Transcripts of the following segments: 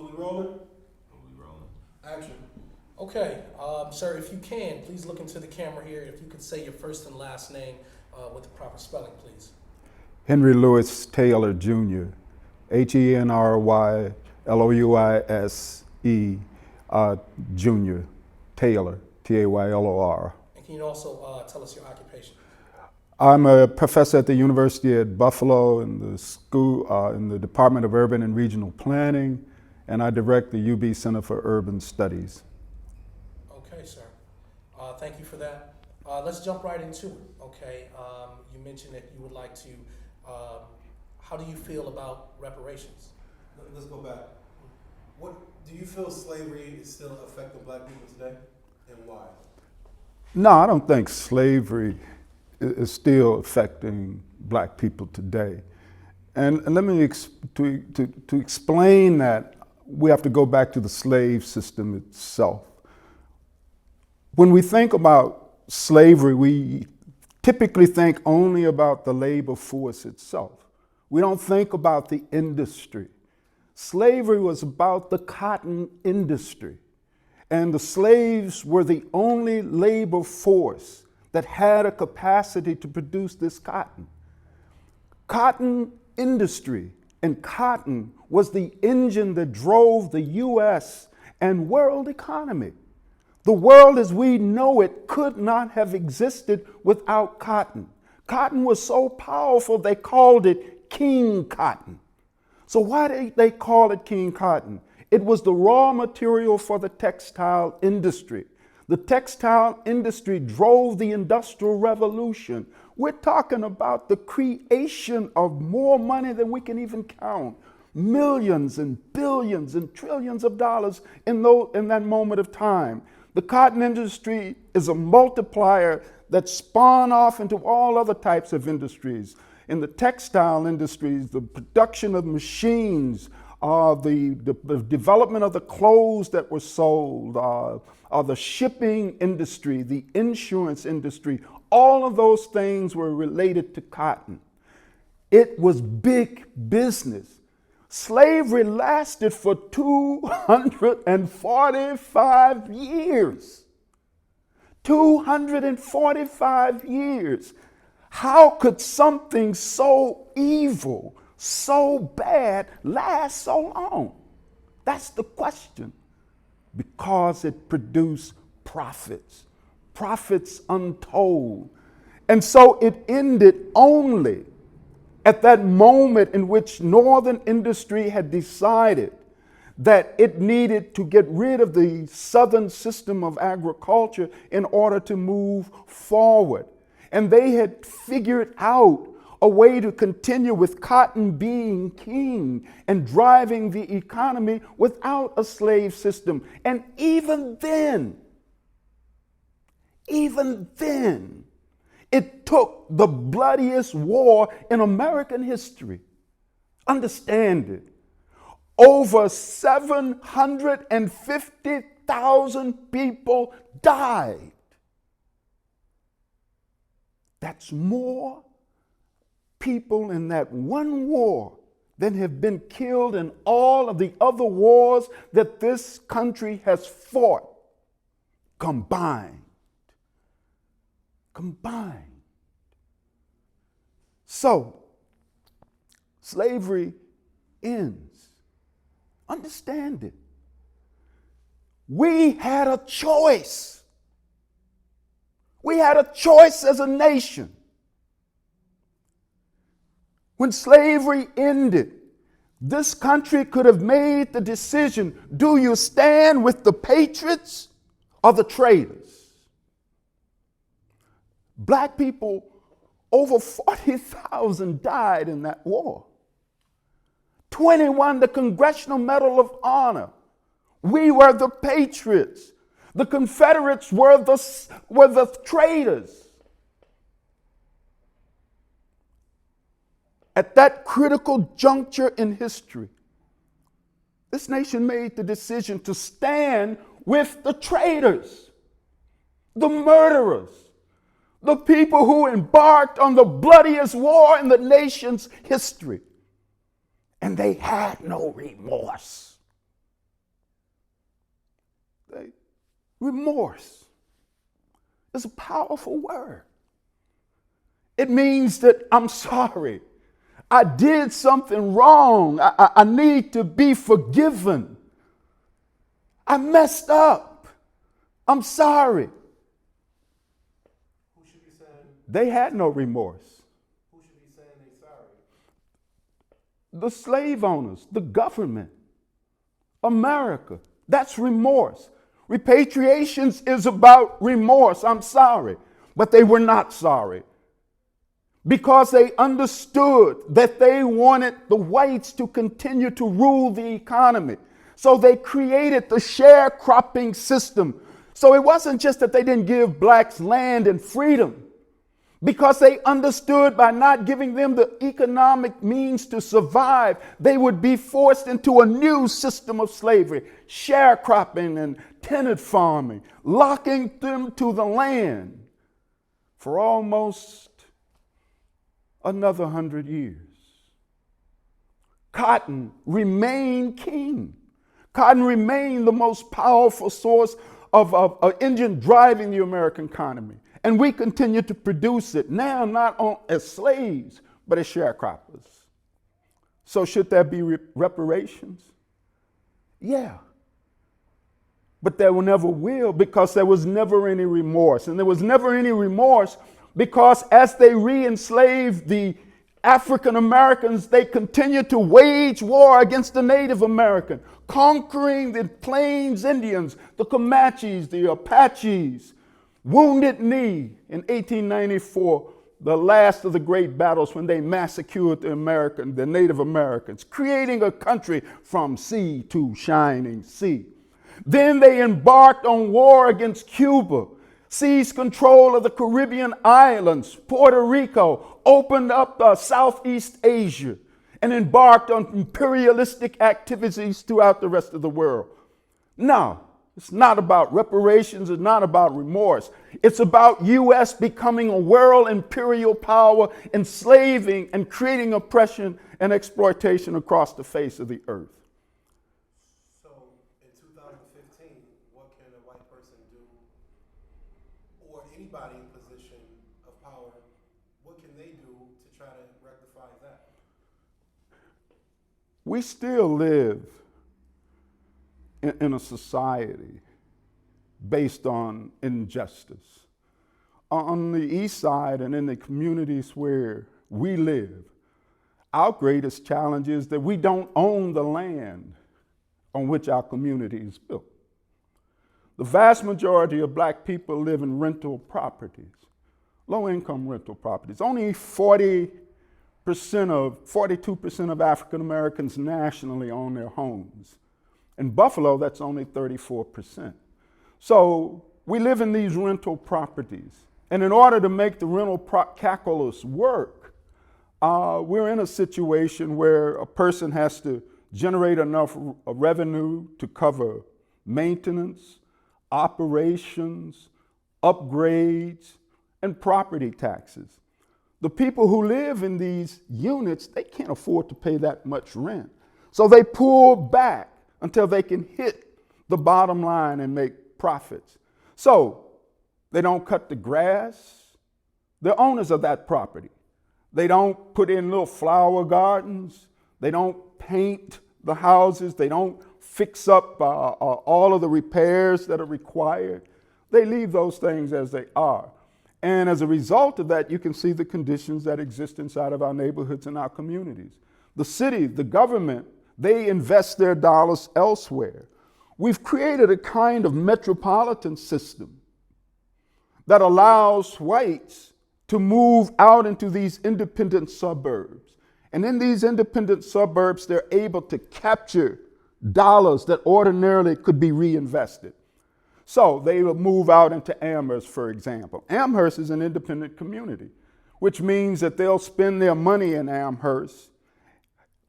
we rolling? Are we rolling? Action. Okay, sir, if you can, please look into the camera here. If you could say your first and last name with the proper spelling, please. Henry Louis Taylor Jr., HenryLouis Jr., Taylor, Taylor. And can you also tell us your occupation? I'm a professor at the University at Buffalo in the school, in the Department of Urban and Regional Planning, and I direct the UB Center for Urban Studies. Okay, sir. Thank you for that. Let's jump right into it, okay? You mentioned that you would like to, how do you feel about reparations? Let's go back. What do you feel slavery is still affecting black people today, and why? No, I don't think slavery is still affecting black people today. And let me, to explain that, we have to go back to the slave system itself. When we think about slavery, we typically think only about the labor force itself. We don't think about the industry. Slavery was about the cotton industry, and the slaves were the only labor force that had a capacity to produce this cotton. Cotton industry and cotton was the engine that drove the US and world economy. The world as we know it could not have existed without cotton. Cotton was so powerful they called it King Cotton. So why did they call it King Cotton? It was the raw material for the textile industry. The textile industry drove the Industrial Revolution. We're talking about the creation of more money than we can even count. Millions and billions and trillions of dollars in that moment of time. The cotton industry is a multiplier that spawned off into all other types of industries. In the textile industries, the production of machines, the development of the clothes that were sold, the shipping industry, the insurance industry, all of those things were related to cotton. It was big business. Slavery lasted for 245 years. 245 years. How could something so evil, so bad, last so long? That's the question. Because it produced profits, profits untold. And so it ended only at that moment in which Northern industry had decided that it needed to get rid of the Southern system of agriculture in order to move forward. And they had figured out a way to continue with cotton being king and driving the economy without a slave system. And even then, it took the bloodiest war in American history. Understand it. Over 750,000 people died. That's more people in that one war than have been killed in all of the other wars that this country has fought combined. So, slavery ends. Understand it. We had a choice. We had a choice as a nation. When slavery ended, this country could have made the decision, do you stand with the patriots or the traitors? Black people, over 40,000 died in that war. 21 the Congressional Medal of Honor. We were the patriots. The Confederates were the traitors. At that critical juncture in history, this nation made the decision to stand with the traitors, the murderers, the people who embarked on the bloodiest war in the nation's history. And they had no remorse. Remorse is a powerful word. It means that I'm sorry. I did something wrong. I need to be forgiven. I messed up. I'm sorry. Who should be saying? They had no remorse. Who should be saying they sorry? The slave owners, the government, America. That's remorse. Repatriations is about remorse. I'm sorry. But they were not sorry because they understood that they wanted the whites to continue to rule the economy. So they created the sharecropping system. So it wasn't just that they didn't give blacks land and freedom, because they understood by not giving them the economic means to survive, they would be forced into a new system of slavery, sharecropping and tenant farming, locking them to the land for almost another 100 years. Cotton remained king. Cotton remained the most powerful source of engine driving the American economy. And we continue to produce it now, not as slaves, but as sharecroppers. So should there be reparations? Yeah. But there never will, because there was never any remorse. And there was never any remorse because as they re-enslaved the African Americans, they continued to wage war against the Native American, conquering the Plains Indians, the Comanches, the Apaches. Wounded Knee in 1894, the last of the great battles when they massacred the Native Americans, creating a country from sea to shining sea. Then they embarked on war against Cuba, seized control of the Caribbean islands, Puerto Rico, opened up Southeast Asia, and embarked on imperialistic activities throughout the rest of the world. Now, it's not about reparations. It's not about remorse. It's about U.S. becoming a world imperial power, enslaving and creating oppression and exploitation across the face of the earth. So in 2015, what can a white person do, or anybody in position of power, what can they do to try to rectify that? We still live in a society based on injustice. On the east side and in the communities where we live, our greatest challenge is that we don't own the land on which our community is built. The vast majority of black people live in rental properties, low-income rental properties. Only 42% of African Americans nationally own their homes. In Buffalo, that's only 34%. So we live in these rental properties. And in order to make the rental calculus work, we're in a situation where a person has to generate enough revenue to cover maintenance, operations, upgrades, and property taxes. The people who live in these units, they can't afford to pay that much rent. So they pull back until they can hit the bottom line and make profits. So they don't cut the grass. They're owners of that property. They don't put in little flower gardens. They don't paint the houses. They don't fix up all of the repairs that are required. They leave those things as they are. And as a result of that, you can see the conditions that exist inside of our neighborhoods and our communities. The city, the government, they invest their dollars elsewhere. We've created a kind of metropolitan system that allows whites to move out into these independent suburbs. And in these independent suburbs, they're able to capture dollars that ordinarily could be reinvested. So they will move out into Amherst, for example. Amherst is an independent community, which means that they'll spend their money in Amherst.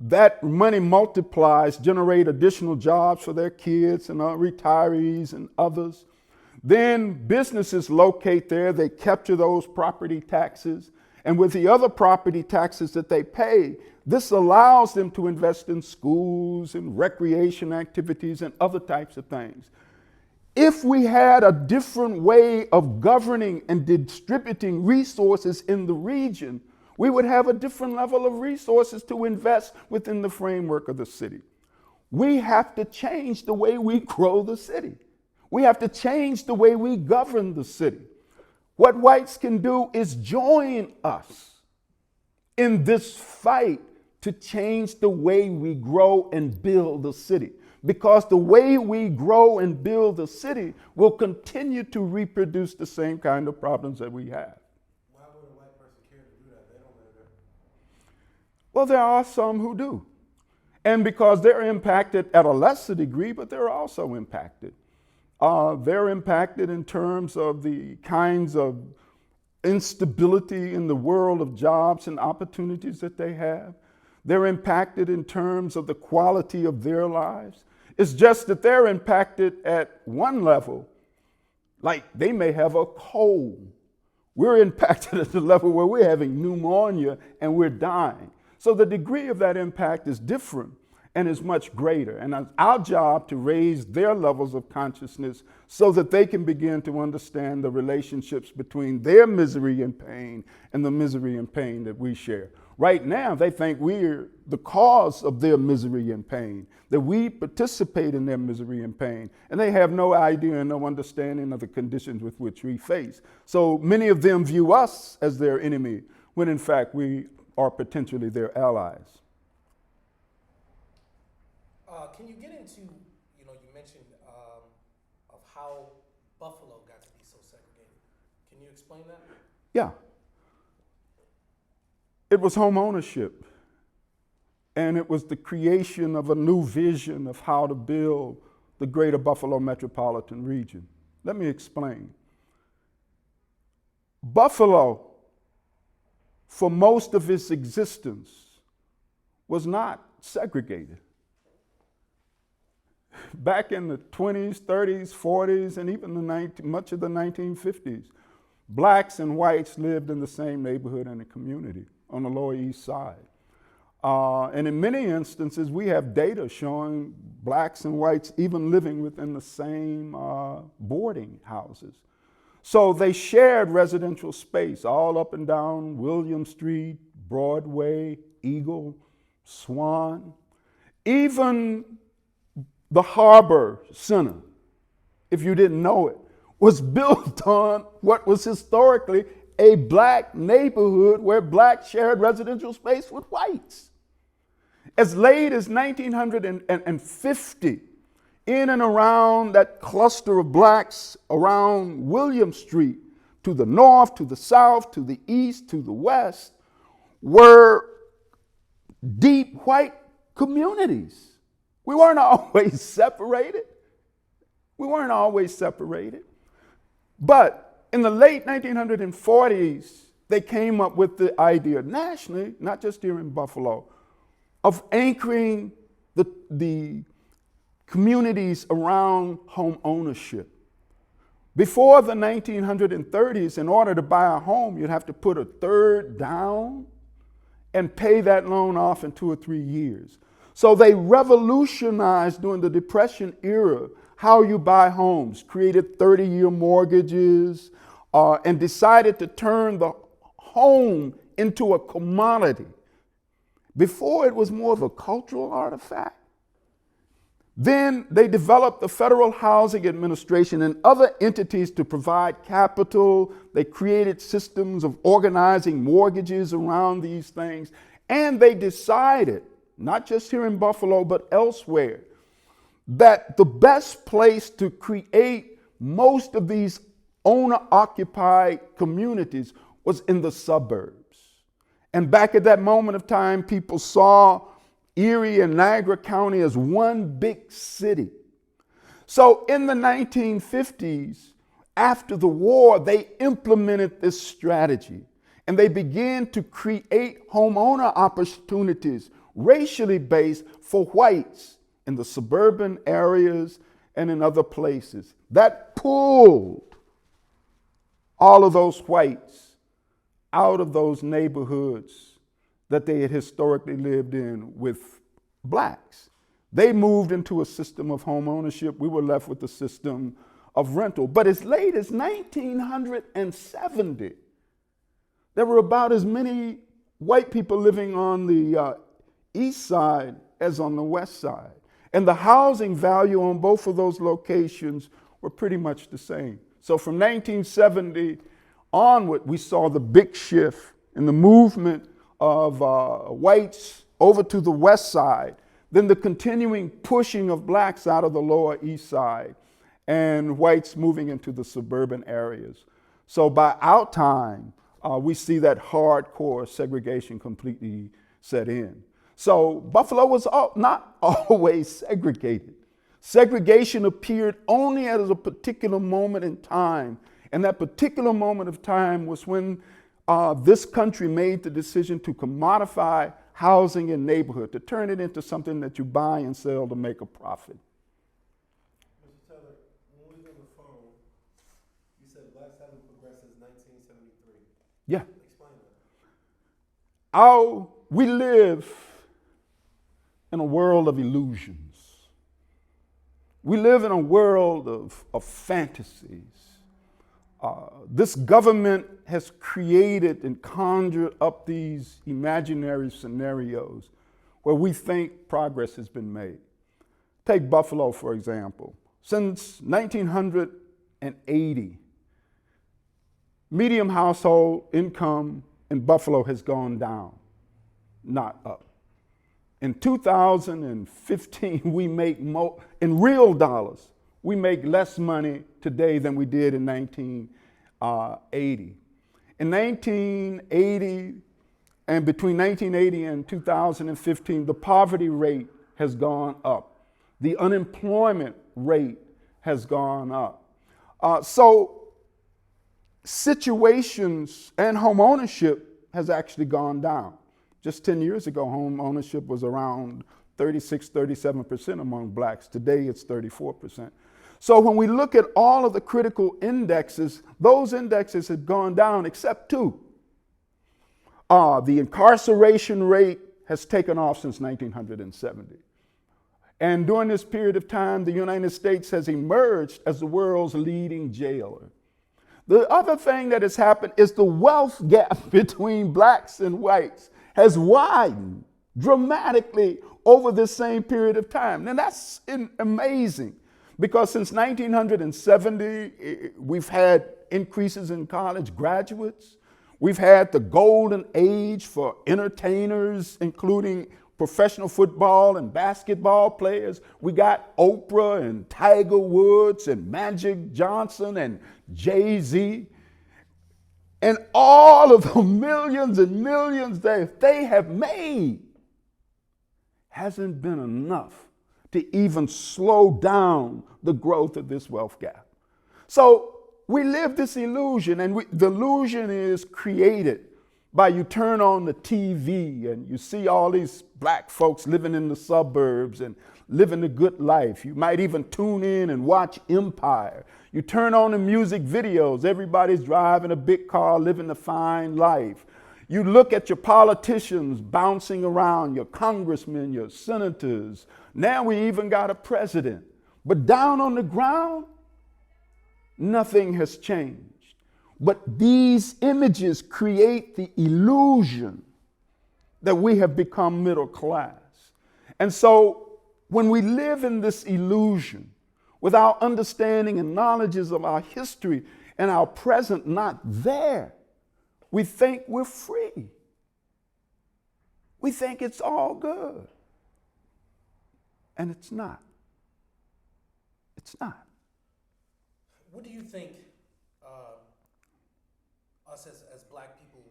That money multiplies, generate additional jobs for their kids and retirees and others. Then businesses locate there, they capture those property taxes. And with the other property taxes that they pay, this allows them to invest in schools and recreation activities and other types of things. If we had a different way of governing and distributing resources in the region, we would have a different level of resources to invest within the framework of the city. We have to change the way we grow the city. We have to change the way we govern the city. What whites can do is join us in this fight to change the way we grow and build the city. Because the way we grow and build the city will continue to reproduce the same kind of problems that we have. Why would a white person care to do that? They don't live there. Well, there are some who do. And because they're impacted at a lesser degree, but they're also impacted. They're impacted in terms of the kinds of instability in the world of jobs and opportunities that they have. They're impacted in terms of the quality of their lives. It's just that they're impacted at one level, like they may have a cold. We're impacted at the level where we're having pneumonia and we're dying. So the degree of that impact is different and is much greater. And it's our job to raise their levels of consciousness so that they can begin to understand the relationships between their misery and pain and the misery and pain that we share. Right now, they think we're the cause of their misery and pain, that we participate in their misery and pain, and they have no idea and no understanding of the conditions with which we face. So many of them view us as their enemy, when in fact we are potentially their allies. Can you get into, you mentioned of how Buffalo got to be so segregated. Can you explain that? Yeah. It was home ownership. And it was the creation of a new vision of how to build the greater Buffalo metropolitan region. Let me explain. Buffalo, for most of its existence, was not segregated. Back in the 20s, 30s, 40s, and even much of the 1950s, blacks and whites lived in the same neighborhood and a community on the Lower East Side. And in many instances, we have data showing blacks and whites even living within the same boarding houses. So they shared residential space all up and down William Street, Broadway, Eagle, Swan. Even the Harbor Center, if you didn't know it, was built on what was historically a black neighborhood where blacks shared residential space with whites. As late as 1950, in and around that cluster of blacks around William Street, to the north, to the south, to the east, to the west, were deep white communities. We weren't always separated. But in the late 1940s, they came up with the idea nationally, not just here in Buffalo, of anchoring the communities around home ownership. Before the 1930s, in order to buy a home, you'd have to put a third down and pay that loan off in 2 or 3 years. So they revolutionized during the Depression era how you buy homes, created 30-year mortgages, and decided to turn the home into a commodity. Before, it was more of a cultural artifact. Then they developed the Federal Housing Administration and other entities to provide capital. They created systems of organizing mortgages around these things. And they decided, not just here in Buffalo, but elsewhere, that the best place to create most of these owner-occupied communities was in the suburbs. And back at that moment of time, people saw Erie and Niagara County as one big city. So in the 1950s, after the war, they implemented this strategy and they began to create homeowner opportunities, racially based, for whites in the suburban areas and in other places. That pulled all of those whites out of those neighborhoods that they had historically lived in with blacks. They moved into a system of home ownership. We were left with a system of rental. But as late as 1970, there were about as many white people living on the east side as on the west side. And the housing value on both of those locations were pretty much the same. So from 1970 onward, we saw the big shift in the movement of whites over to the west side, then the continuing pushing of blacks out of the lower east side, and whites moving into the suburban areas. So by our time, we see that hardcore segregation completely set in. So Buffalo was not always segregated. Segregation appeared only at a particular moment in time. And that particular moment of time was when this country made the decision to commodify housing and neighborhood, to turn it into something that you buy and sell to make a profit. Mr. Taylor, when we was on the phone, you said blacks haven't progressed since 1973. Yeah. Explain that. We live in a world of illusions. We live in a world of fantasies. This government has created and conjured up these imaginary scenarios where we think progress has been made. Take Buffalo, for example. Since 1980, median household income in Buffalo has gone down, not up. In 2015, we make more, in real dollars, we make less money today than we did in 1980. In 1980, and between 1980 and 2015, the poverty rate has gone up. The unemployment rate has gone up. So situations and home ownership has actually gone down. Just 10 years ago, home ownership was around 36, 37% among blacks. Today, it's 34%. So when we look at all of the critical indexes, those indexes have gone down except two. The incarceration rate has taken off since 1970. And during this period of time, the United States has emerged as the world's leading jailer. The other thing that has happened is the wealth gap between blacks and whites has widened dramatically over this same period of time. And that's amazing because since 1970, we've had increases in college graduates. We've had the golden age for entertainers, including professional football and basketball players. We got Oprah and Tiger Woods and Magic Johnson and Jay-Z. And all of the millions and millions that they have made hasn't been enough to even slow down the growth of this wealth gap. So we live this illusion, and the illusion is created by you turn on the TV and you see all these black folks living in the suburbs and living a good life. You might even tune in and watch Empire. You turn on the music videos, everybody's driving a big car, living a fine life. You look at your politicians bouncing around, your congressmen, your senators. Now we even got a president. But down on the ground, nothing has changed. But these images create the illusion that we have become middle class. And so when we live in this illusion, with our understanding and knowledges of our history and our present not there, we think we're free. We think it's all good. And it's not. It's not. What do you think us as black people,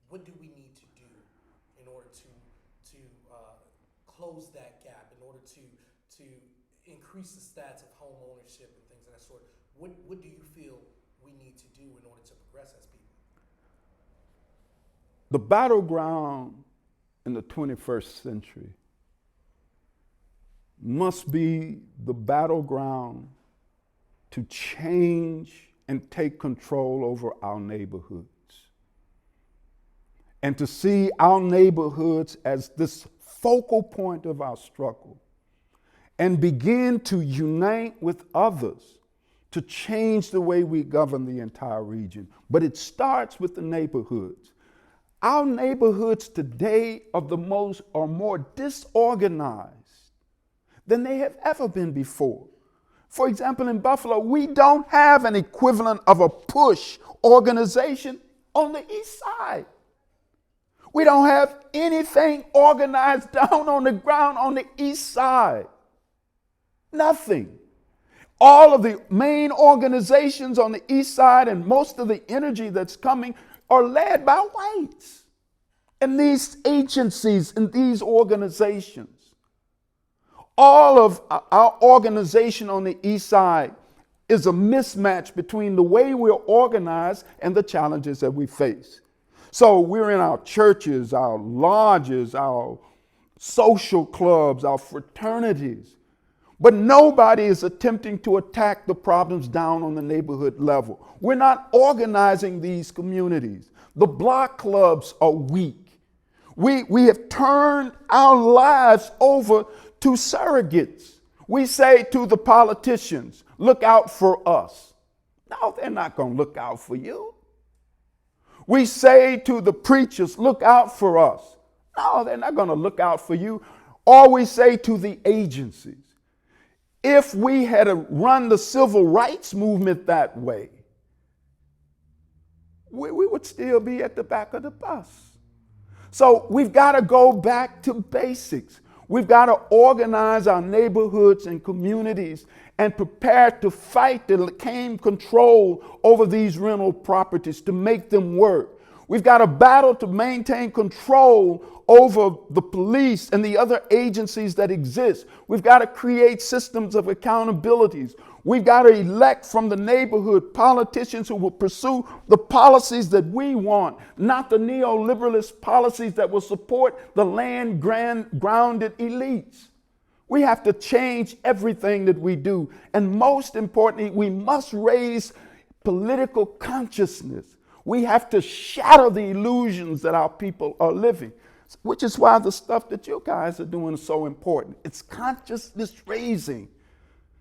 what do we need to do in order to close that gap, in order to increase the stats of home ownership and things of that sort? What do you feel we need to do in order to progress as people? The battleground in the 21st century must be the battleground to change and take control over our neighborhoods. And to see our neighborhoods as this focal point of our struggle and begin to unite with others to change the way we govern the entire region. But it starts with the neighborhoods. Our neighborhoods today are more disorganized than they have ever been before. For example, in Buffalo, we don't have an equivalent of a push organization on the east side. We don't have anything organized down on the ground on the east side. Nothing. All of the main organizations on the east side and most of the energy that's coming are led by whites. And these agencies and these organizations, all of our organization on the east side is a mismatch between the way we're organized and the challenges that we face. So we're in our churches, our lodges, our social clubs, our fraternities, but nobody is attempting to attack the problems down on the neighborhood level. We're not organizing these communities. The block clubs are weak. We have turned our lives over to surrogates. We say to the politicians, look out for us. No, they're not going to look out for you. We say to the preachers, look out for us. No, they're not going to look out for you. Or we say to the agencies, if we had run the civil rights movement that way, we would still be at the back of the bus. So we've got to go back to basics. We've got to organize our neighborhoods and communities and prepare to fight to claim control over these rental properties to make them work. We've got to battle to maintain control over the police and the other agencies that exist. We've got to create systems of accountabilities. We've got to elect from the neighborhood politicians who will pursue the policies that we want, not the neoliberalist policies that will support the land-grounded elites. We have to change everything that we do. And most importantly, we must raise political consciousness. We have to shatter the illusions that our people are living, which is why the stuff that you guys are doing is so important. It's consciousness raising.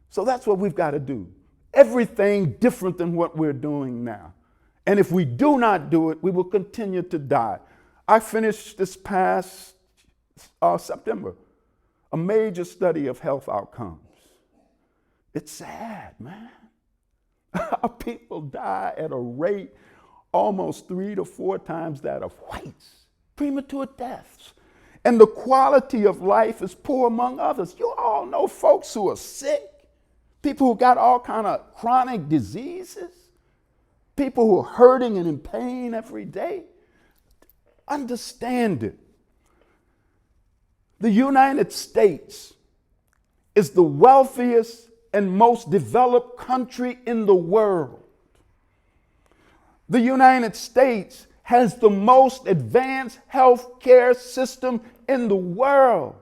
So that's what we've got to do. Everything different than what we're doing now. And if we do not do it, we will continue to die. I finished this past September a major study of health outcomes. It's sad, man. Our people die at a rate almost 3 to 4 times that of whites. Premature deaths. And the quality of life is poor among others. You all know folks who are sick, people who got all kind of chronic diseases, people who are hurting and in pain every day. Understand it. The United States is the wealthiest and most developed country in the world. The United States has the most advanced health care system in the world.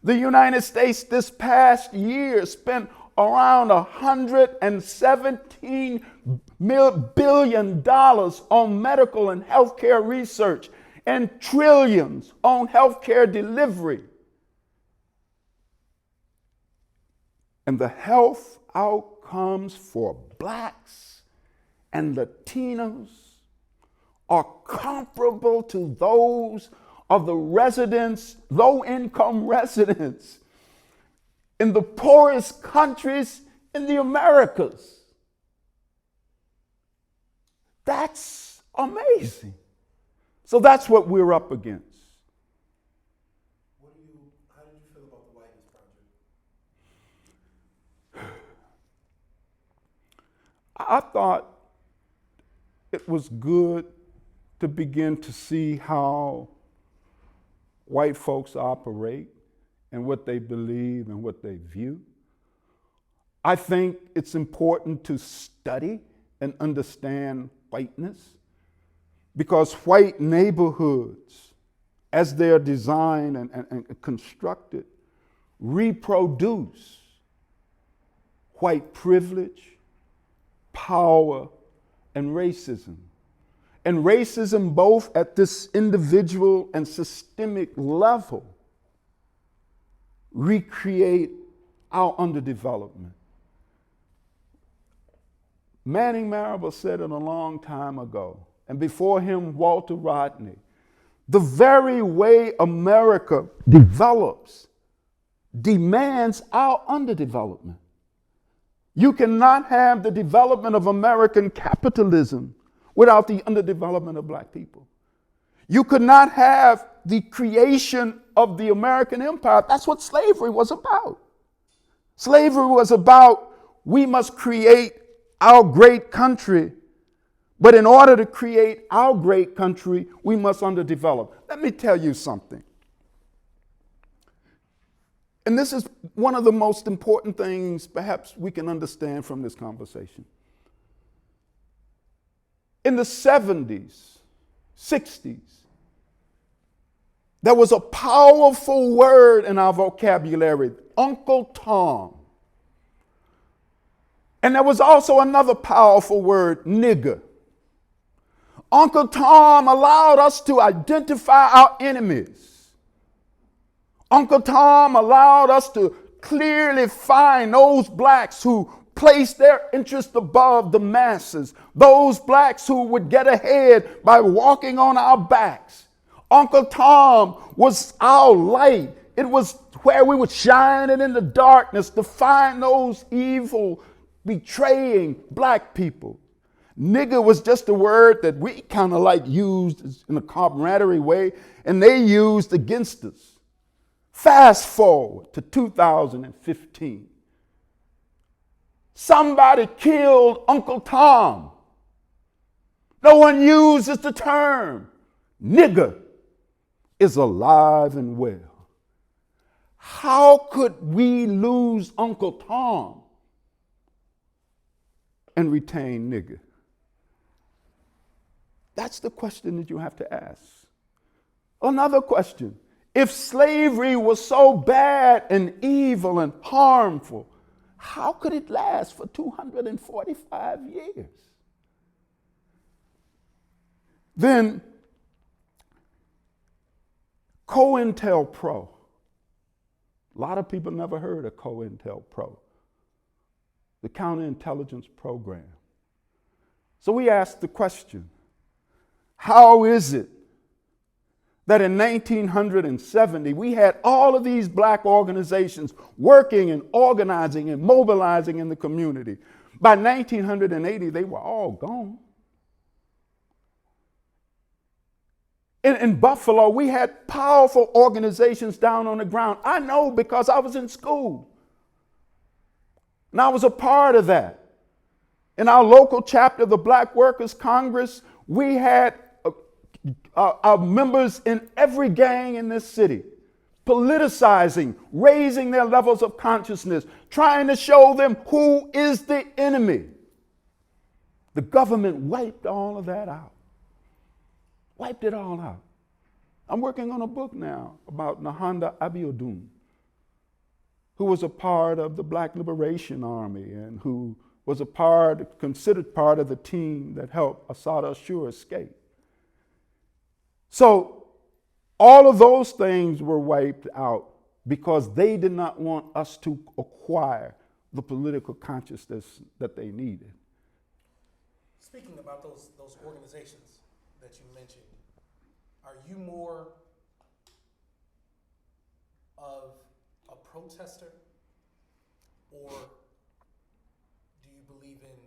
The United States this past year spent around $117 billion on medical and healthcare research and trillions on healthcare delivery. And the health outcomes for blacks and Latinos are comparable to those of the residents, low-income residents in the poorest countries in the Americas. That's amazing. So that's what we're up against. How did you feel about the Blackness Project? I thought it was good to begin to see how white folks operate and what they believe and what they view. I think it's important to study and understand whiteness, because white neighborhoods, as they're designed and constructed, reproduce white privilege, power, and racism. And racism both at this individual and systemic level recreate our underdevelopment. Manning Marable said it a long time ago, and before him, Walter Rodney. The very way America develops demands our underdevelopment. You cannot have the development of American capitalism without the underdevelopment of black people. You could not have the creation of the American empire. That's what slavery was about. Slavery was about, we must create our great country, but in order to create our great country, we must underdevelop. Let me tell you something. And this is one of the most important things perhaps we can understand from this conversation. In the 70s, 60s, there was a powerful word in our vocabulary, Uncle Tom. And there was also another powerful word, nigger. Uncle Tom allowed us to identify our enemies. Uncle Tom allowed us to clearly find those blacks who placed their interest above the masses, those blacks who would get ahead by walking on our backs. Uncle Tom was our light. It was where we would shine it in the darkness to find those evil, betraying black people. Nigger was just a word that we kind of like used in a camaraderie way, and they used against us. Fast forward to 2015. Somebody killed Uncle Tom. No one uses the term. Nigger is alive and well. How could we lose Uncle Tom and retain nigger? That's the question that you have to ask. Another question. If slavery was so bad and evil and harmful, how could it last for 245 years? Then, COINTELPRO. A lot of people never heard of COINTELPRO, the counterintelligence program. So we asked the question, how is it that in 1970 we had all of these black organizations working and organizing and mobilizing in the community? By 1980, they were all gone. In Buffalo, we had powerful organizations down on the ground. I know because I was in school. And I was a part of that. In our local chapter, the Black Workers Congress, we had members in every gang in this city, politicizing, raising their levels of consciousness, trying to show them who is the enemy. The government wiped all of that out. Wiped it all out. I'm working on a book now about Nahanda Abiodun, who was a part of the Black Liberation Army and who was considered part of the team that helped Assata Ashur escape. So all of those things were wiped out because they did not want us to acquire the political consciousness that they needed. Speaking about those organizations that you mentioned, are you more of a protester, or do you believe in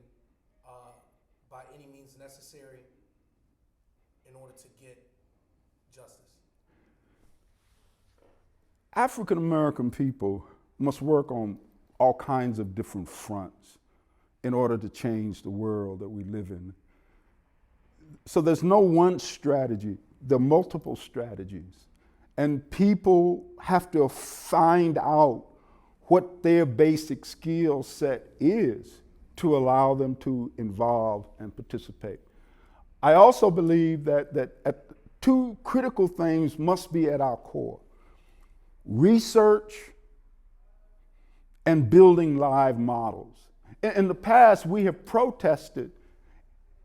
by any means necessary in order to get justice? African American people must work on all kinds of different fronts in order to change the world that we live in. So there's no one strategy. There are multiple strategies. And people have to find out what their basic skill set is to allow them to involve and participate. I also believe that two critical things must be at our core: research and building live models. In the past, we have protested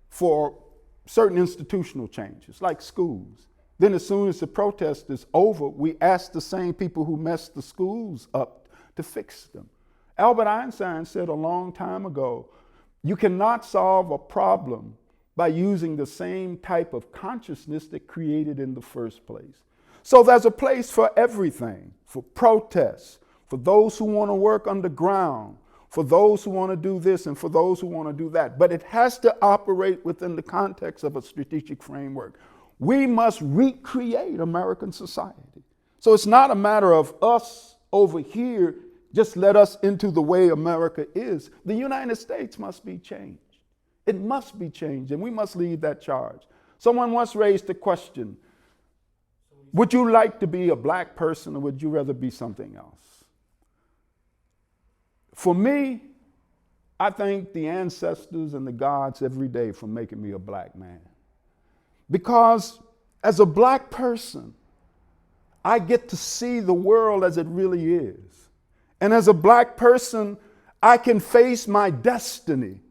for certain institutional changes, like schools. Then as soon as the protest is over, we ask the same people who messed the schools up to fix them. Albert Einstein said a long time ago You cannot solve a problem by using the same type of consciousness that created in the first place. So there's a place for everything, for protests, for those who want to work underground, for those who want to do this and for those who want to do that. But it has to operate within the context of a strategic framework. We must recreate American society. So it's not a matter of us over here, just let us into the way America is. The United States must be changed. It must be changed, and we must lead that charge. Someone once raised the question, would you like to be a black person or would you rather be something else? For me, I thank the ancestors and the gods every day for making me a black man. Because as a black person, I get to see the world as it really is. And as a black person, I can face my destiny.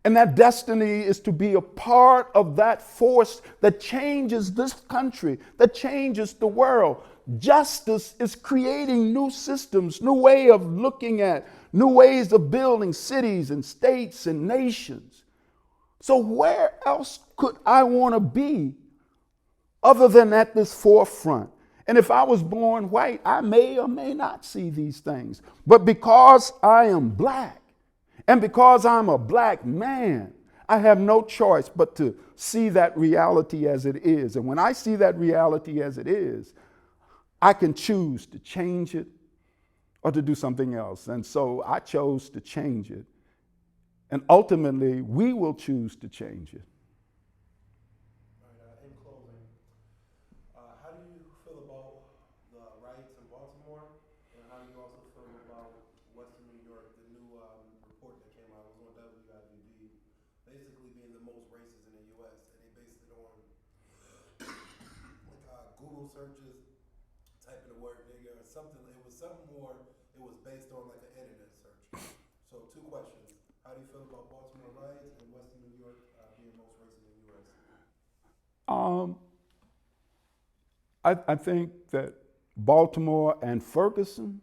And that destiny is to be a part of that force that changes this country, that changes the world. Justice is creating new systems, new way of looking at, new ways of building cities and states and nations. So where else could I want to be other than at this forefront? And if I was born white, I may or may not see these things. But because I am black, and because I'm a black man, I have no choice but to see that reality as it is. And when I see that reality as it is, I can choose to change it or to do something else. And so I chose to change it. And ultimately, we will choose to change it. All right, in closing, how do you feel about the riots in Baltimore? And how do you also feel about Western New York, the new report that came out? It was on WIVD, basically being the most racist in the U.S. And they based it on Google searches, typing the word nigga or something. It was something more, it was based on like an internet search. So 2 questions. How do you feel about Baltimore riots and Western New York being most racist in the U.S.? I think that Baltimore and Ferguson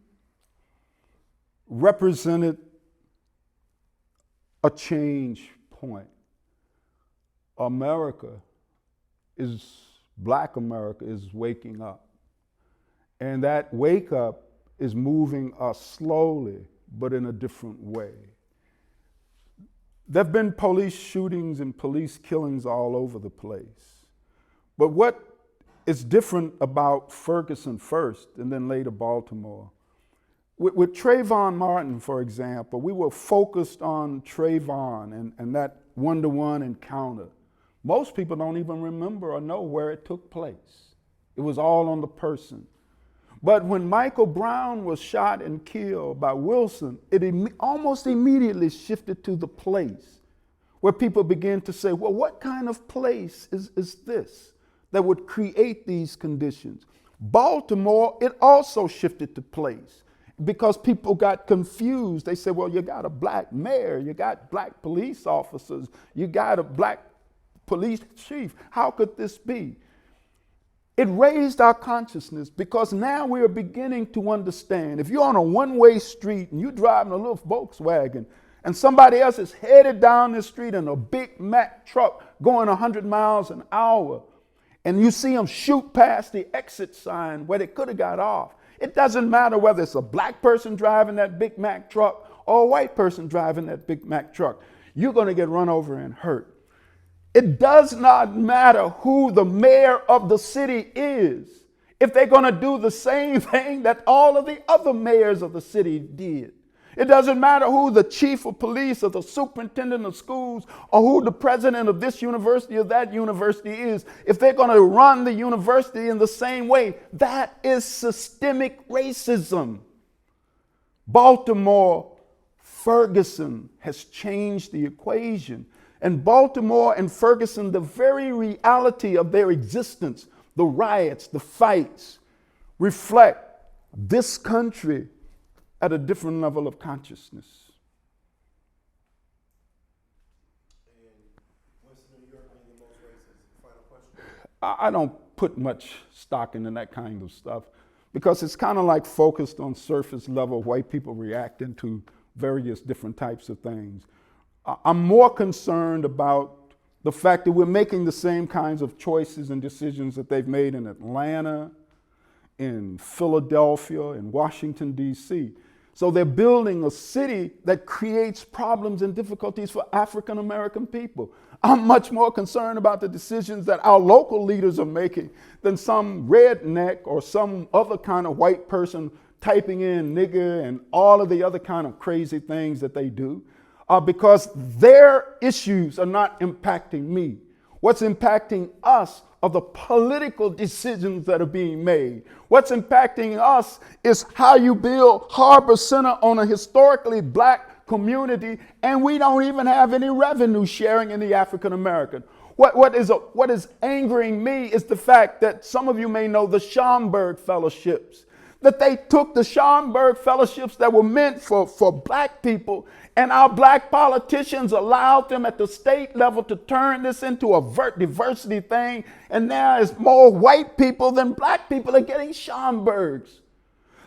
represented a change point. Black America is waking up. And that wake up is moving us slowly, but in a different way. There have been police shootings and police killings all over the place. But what is different about Ferguson first and then later Baltimore? With Trayvon Martin, for example, we were focused on Trayvon and that one-to-one encounter. Most people don't even remember or know where it took place. It was all on the person. But when Michael Brown was shot and killed by Wilson, it almost immediately shifted to the place where people began to say, well, what kind of place is this that would create these conditions? Baltimore, it also shifted to place because people got confused. They said, well, you got a black mayor, you got black police officers, you got a black police chief. How could this be? It raised our consciousness because now we are beginning to understand. If you're on a one-way street and you're driving a little Volkswagen and somebody else is headed down the street in a Big Mac truck going 100 miles an hour, and you see them shoot past the exit sign where they could have got off, it doesn't matter whether it's a black person driving that Big Mac truck or a white person driving that Big Mac truck. You're going to get run over and hurt. It does not matter who the mayor of the city is if they're going to do the same thing that all of the other mayors of the city did. It doesn't matter who the chief of police or the superintendent of schools or who the president of this university or that university is. If they're going to run the university in the same way, that is systemic racism. Baltimore, Ferguson has changed the equation. And Baltimore and Ferguson, the very reality of their existence, the riots, the fights, reflect this country at a different level of consciousness. And Western New York being the most racist. Final question. I don't put much stock into that kind of stuff because it's kind of like focused on surface level white people reacting to various different types of things. I'm more concerned about the fact that we're making the same kinds of choices and decisions that they've made in Atlanta, in Philadelphia, in Washington, D.C. So they're building a city that creates problems and difficulties for African American people. I'm much more concerned about the decisions that our local leaders are making than some redneck or some other kind of white person typing in nigger and all of the other kind of crazy things that they do, because their issues are not impacting me. What's impacting us are the political decisions that are being made. What's impacting us is how you build Harbor Center on a historically black community, and we don't even have any revenue sharing in the African American. What is angering me is the fact that some of you may know the Schomburg Fellowships, that they took the Schomburg Fellowships that were meant for black people, and our black politicians allowed them at the state level to turn this into a diversity thing, and now is more white people than black people are getting Schomburgs.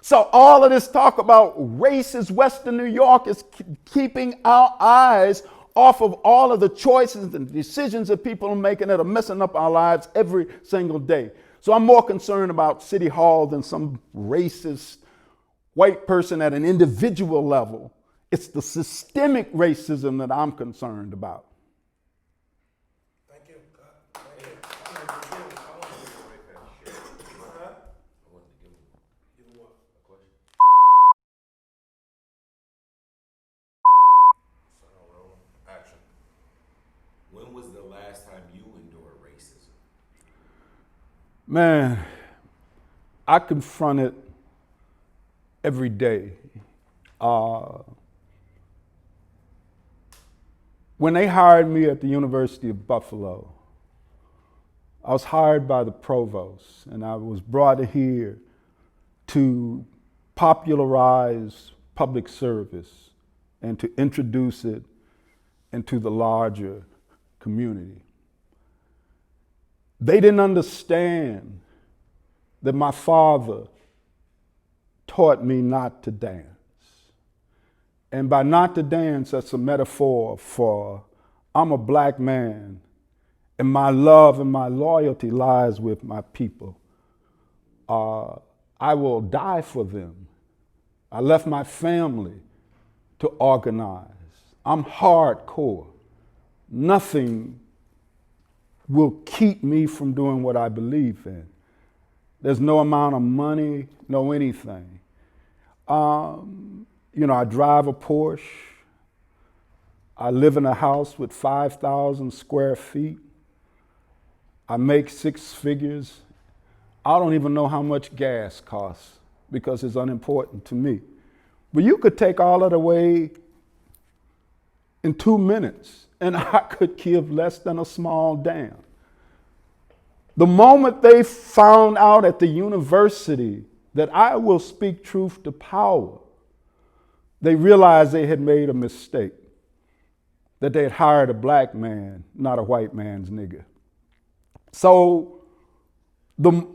So all of this talk about racist Western New York is keeping our eyes off of all of the choices and decisions that people are making that are messing up our lives every single day. So I'm more concerned about City Hall than some racist white person at an individual level. It's the systemic racism that I'm concerned about. Thank you. Action. When was the last time you endured racism? Man, I confront it every day. When they hired me at the University of Buffalo, I was hired by the provost, and I was brought here to popularize public service and to introduce it into the larger community. They didn't understand that my father taught me not to dance. And by not to dance, that's a metaphor for I'm a black man and my love and my loyalty lies with my people. I will die for them. I left my family to organize. I'm hardcore. Nothing will keep me from doing what I believe in. There's no amount of money, no anything. I drive a Porsche. I live in a house with 5,000 square feet. I make 6 figures. I don't even know how much gas costs because it's unimportant to me. But you could take all of it away in 2 minutes, and I could give less than a small damn. The moment they found out at the university that I will speak truth to power, they realized they had made a mistake, that they had hired a black man, not a white man's nigger. So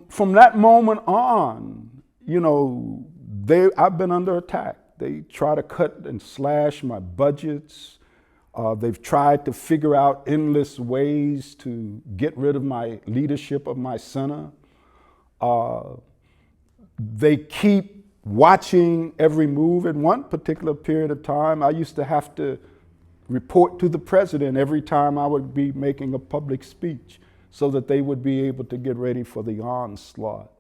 from that moment on, I've been under attack. They try to cut and slash my budgets. They've tried to figure out endless ways to get rid of my leadership of my center. They keep watching every move. In one particular period of time, I used to have to report to the president every time I would be making a public speech so that they would be able to get ready for the onslaught.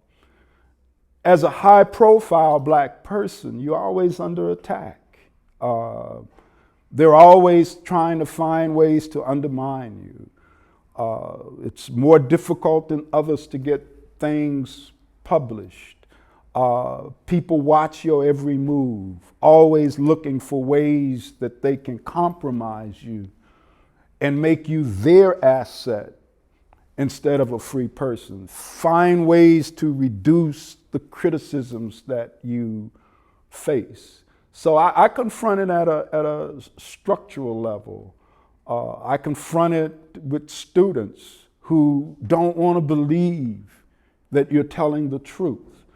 As a high-profile black person, you're always under attack. They're always trying to find ways to undermine you. It's more difficult than others to get things published. People watch your every move, always looking for ways that they can compromise you and make you their asset instead of a free person. Find ways to reduce the criticisms that you face. So I confront it at a structural level. I confront it with students who don't want to believe that you're telling the truth,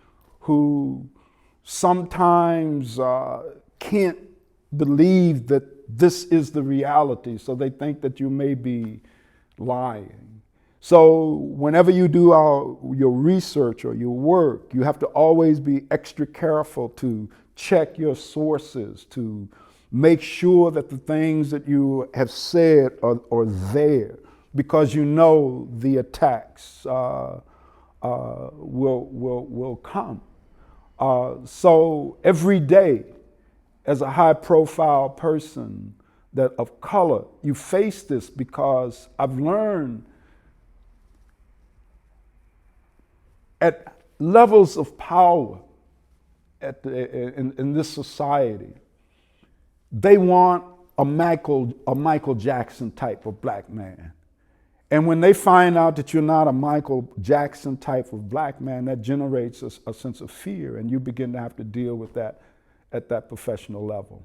who sometimes can't believe that this is the reality. So they think that you may be lying. So whenever you do your research or your work, you have to always be extra careful to check your sources, to make sure that the things that you have said are there, because you know the attacks will come. So every day, as a high-profile person of color, you face this, because I've learned at levels of power in this society, they want a Michael Jackson type of black man. And when they find out that you're not a Michael Jackson type of black man, that generates a sense of fear, and you begin to have to deal with that at that professional level.